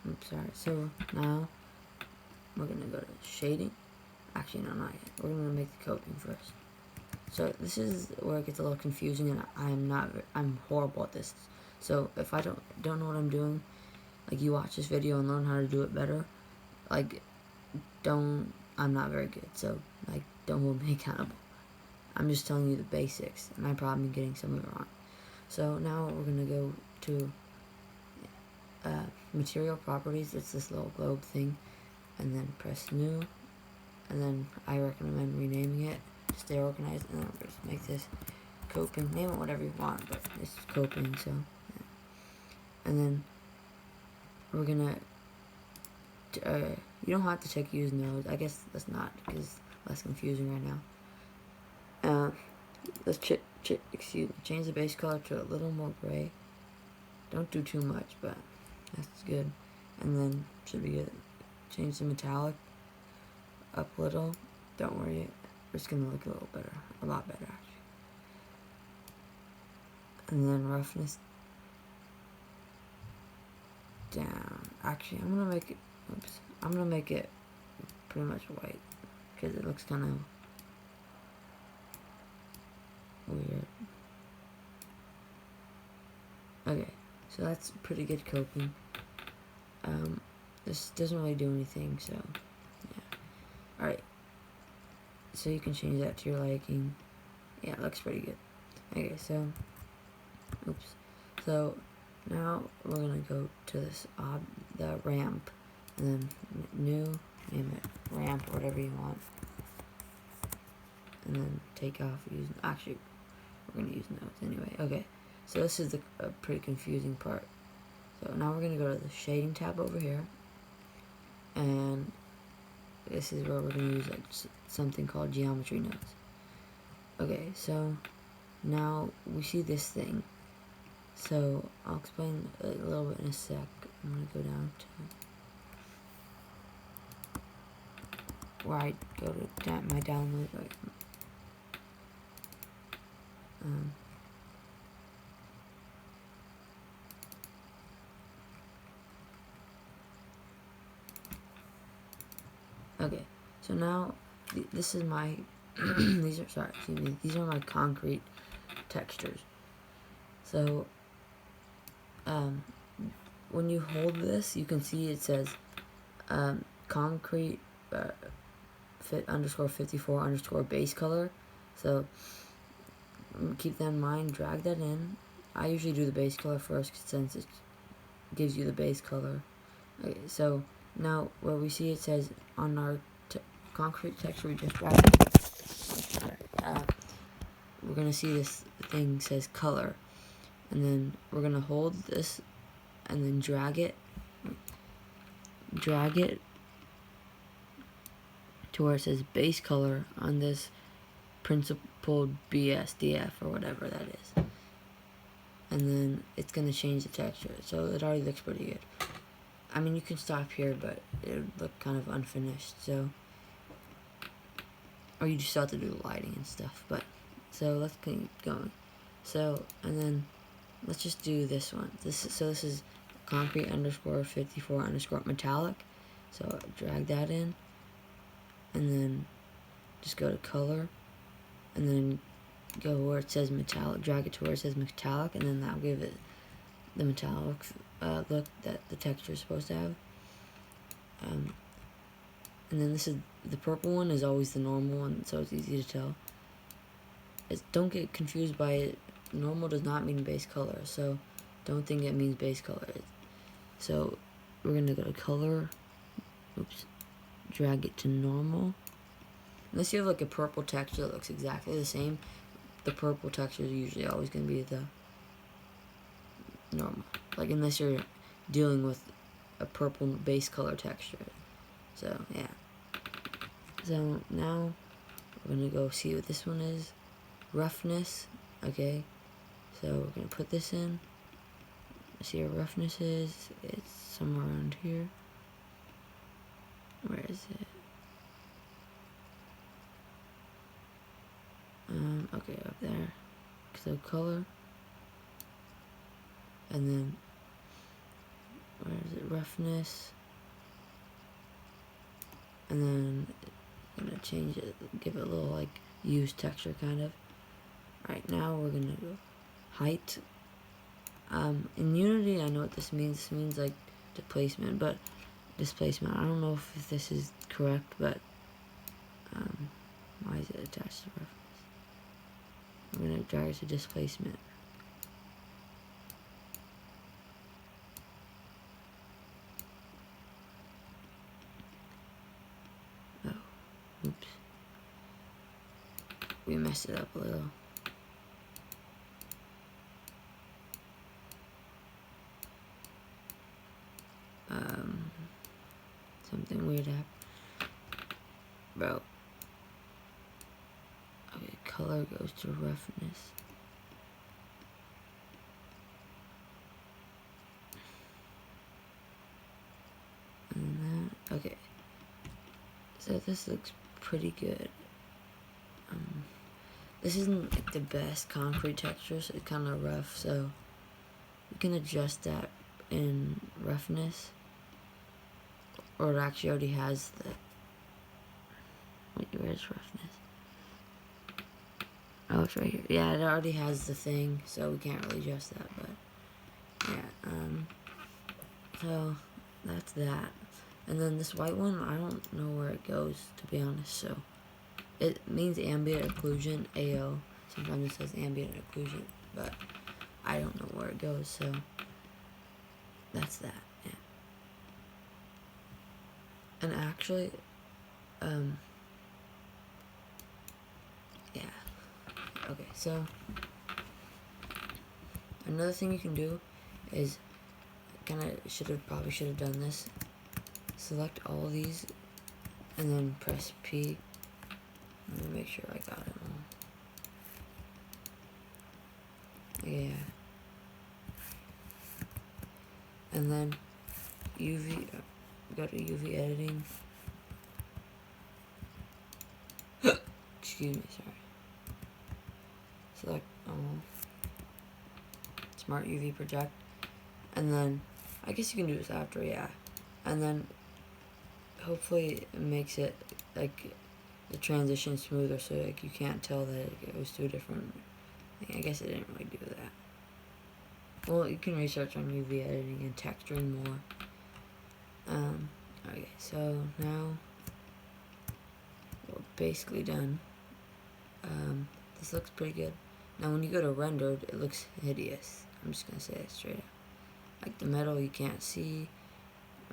Oops, sorry. So now we're gonna go to shading. Actually, no, not yet. We're gonna make the coping first. So this is where it gets a little confusing, and I'm horrible at this. So if I don't know what I'm doing, like, you watch this video and learn how to do it better, like, I'm not very good, so, like, don't hold me accountable. I'm just telling you the basics, and I probably am getting some of it wrong. So now we're gonna go to material properties. It's this little globe thing, and then press new, and then I recommend renaming it to stay organized, and then we'll just make this coping. Name it whatever you want, but it's coping, so yeah. And then we're gonna you don't have to check use nodes. I guess that's not, because less confusing right now. Let's change the base color to a little more gray. Don't do too much, but that's good. And then should be good. Change the metallic up a little. Don't worry, it's gonna look a little better, a lot better actually. And then roughness down. Actually, I'm gonna make it pretty much white, because it looks kind of weird. Okay, so that's pretty good coping. This doesn't really do anything, so yeah. Alright, so you can change that to your liking. Yeah, it looks pretty good. Okay, so oops. So now we're gonna go to this the ramp, and then new, name it ramp or whatever you want, and then take off using, actually we're gonna use nodes anyway. Okay, so this is a pretty confusing part. So now we're gonna go to the shading tab over here, and this is where we're gonna use like something called geometry nodes. Okay, so now we see this thing. So I'll explain a little bit in a sec. I'm gonna go down to where I go to my download. Okay, so now this is my these are my concrete textures. So when you hold this, you can see it says concrete fit underscore 54 underscore base color. So keep that in mind, drag that in. I usually do the base color first, since it gives you the base color. Okay, so now where we see it says on our concrete texture, we just drag it. We're gonna see this thing says color, and then we're gonna hold this and then drag it to where it says base color on this principled BSDF or whatever that is, and then it's gonna change the texture. So it already looks pretty good. I mean, you can stop here, but it would look kind of unfinished, so, or you just have to do the lighting and stuff. But so let's keep going. So, and then let's just do this one. This is concrete underscore 54 underscore metallic. So drag that in, and then just go to color, and then go where it says metallic, drag it to where it says metallic, and then that'll give it the metallic look that the texture is supposed to have. And then this is the purple one, is always the normal one, so it's easy to tell. Don't get confused by it. Normal does not mean base color, so don't think it means base color. So we're gonna go to color, drag it to normal. Unless you have like a purple texture that looks exactly the same, the purple texture is usually always gonna be the normal. Like, unless you're dealing with a purple base color texture. So yeah. So now we're gonna go see what this one is. Roughness. Okay. So we're gonna put this in. See where roughness is. It's somewhere around here. Where is it? Okay, up there. So color. And then where is it, roughness, and then I'm gonna change it, give it a little like used texture kind of. Right now we're gonna go height. In Unity, I know what this means. This means like displacement, but displacement. I don't know if this is correct, but why is it attached to roughness? I'm gonna drag it to displacement. Oh, oops. We messed it up a little. Something weird happened. Bro. Okay, color goes to roughness. And then, okay. So this looks pretty good. This isn't like the best concrete texture, so it's kind of rough, so we can adjust that in roughness. Or it actually already has the... Wait, where's roughness? Oh, it's right here. Yeah, it already has the thing, so we can't really adjust that, but... Yeah, so that's that. And then this white one, I don't know where it goes, to be honest, so... It means ambient occlusion, AO. Sometimes it says ambient occlusion, but I don't know where it goes, so... That's that, yeah. And actually, yeah. Okay, so another thing you can do is probably should have done this. Select all these and then press P. Let me make sure I got it all. Yeah. And then UV, go to UV editing. Excuse me, sorry. Select Smart UV project. And then, I guess you can do this after, yeah. And then, hopefully it makes it, like, the transition smoother so like you can't tell that it goes to a different thing. I guess it didn't really do that. Well, you can research on UV editing and texturing more. Okay, so now we're basically done. This looks pretty good. Now when you go to rendered, it looks hideous. I'm just gonna say it straight up. Like the metal you can't see.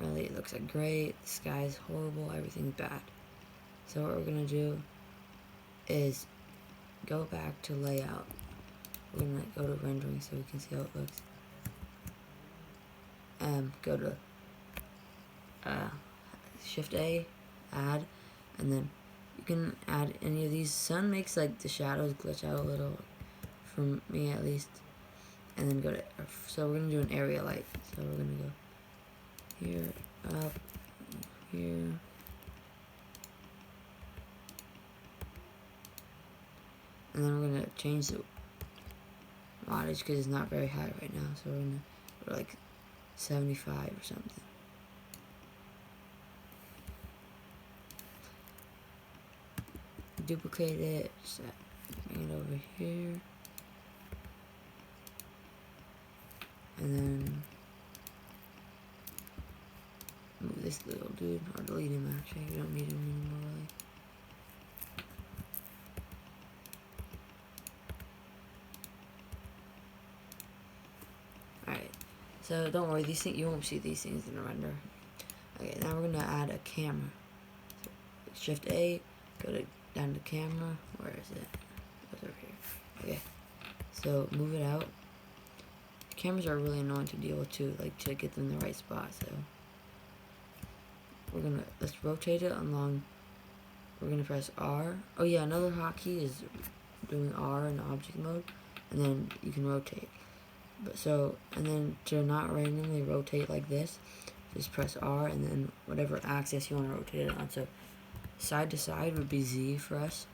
Really, it looks like gray. The sky's horrible. Everything's bad. So what we're gonna do is go back to layout. We're gonna go to rendering so we can see how it looks. Go to Shift A, add, and then you can add any of these. Sun makes like the shadows glitch out a little, for me at least. And then go to, so we're gonna do an area light. So we're gonna go here, up, here. And then we're gonna change the wattage because it's not very high right now. So we're like 75 or something. Duplicate it, just bring it over here. And then move this little dude, or delete him actually. You don't need him anymore really. Alright, so don't worry, these things, you won't see these things in the render. Okay, now we're gonna add a camera. So Shift A, go down to camera. Where is it? It goes over here. Okay, so move it out. Cameras are really annoying to deal with too, like to get them in the right spot. So let's rotate it along. We're gonna press R. Oh yeah, another hotkey is doing R in object mode, and then you can rotate. And then to not randomly rotate like this, just press R and then whatever axis you want to rotate it on. So side to side would be Z for us.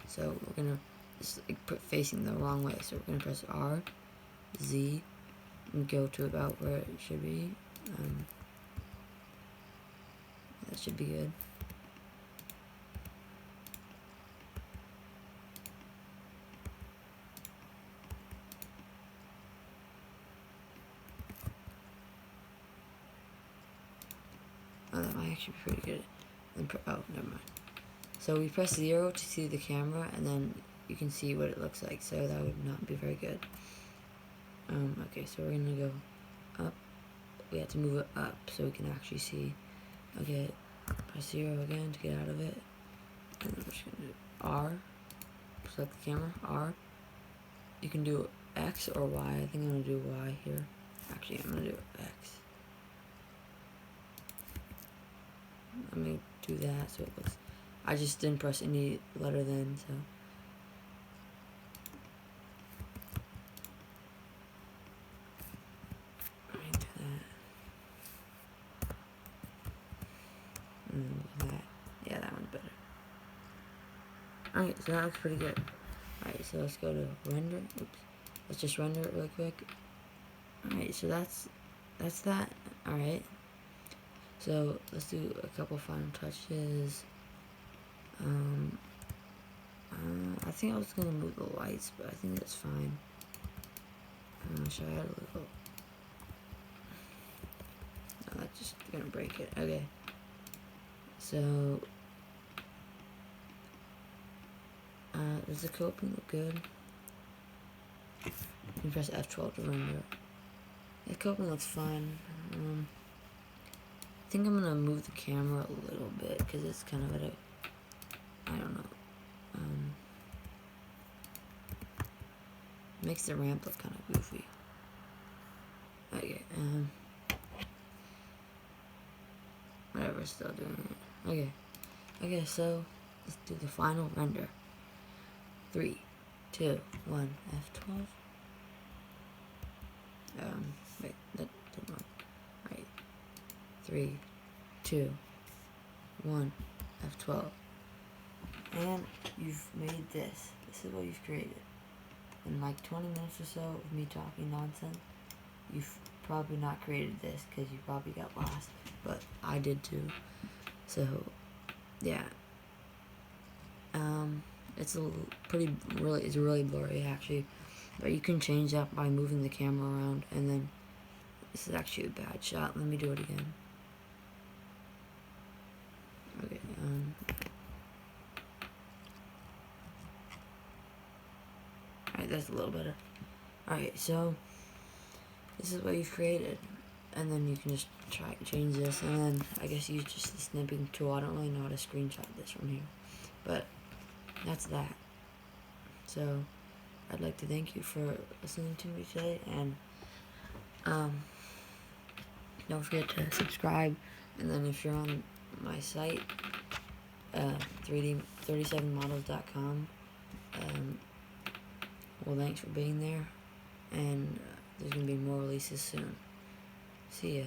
So we're gonna just like put facing the wrong way. So we're gonna press R, Z, and go to about where it should be. That should be good. Oh, that might actually be pretty good. Oh, never mind. So we press 0 to see the camera, and then you can see what it looks like. So that would not be very good. Okay, so we're gonna go up. We have to move it up so we can actually see. Okay, press 0 again to get out of it. And then we're just gonna do R. Select the camera, R. You can do X or Y. I think I'm gonna do Y here. Actually, I'm gonna do X. Let me do that so it looks. I just didn't press any letter then, so. Let me do that. And that. Yeah, that one's better. Alright, so that looks pretty good. Alright, so let's go to render. Oops. Let's just render it really quick. Alright, so that's that. Alright. So let's do a couple final touches. I think I was gonna move the lights, but I think that's fine. Should I add a little? No, that's just gonna break it. Okay. So does the coping look good? You can press F12 to render it. The coping looks fine. I think I'm gonna move the camera a little bit because it's kind of at a, I don't know. Makes the ramp look kind of goofy. Okay, whatever, still doing it. Okay, so let's do the final render. 3, 2, 1, F12. Wait, that didn't work. Alright. 3, 2, 1, F12. And you've made this. This is what you've created. In like 20 minutes or so of me talking nonsense, you've probably not created this because you probably got lost, but I did too. So, yeah. It's it's really blurry actually, but you can change that by moving the camera around, and then this is actually a bad shot. Let me do it again. Okay, alright, that's a little better. Alright, so this is what you've created, and then you can just change this, and then I guess use just the snipping tool. I don't really know how to screenshot this from here, but that's that. So I'd like to thank you for listening to me today, and don't forget to subscribe. And then if you're on my site, 37models.com, well, thanks for being there, and there's gonna be more releases soon. See ya.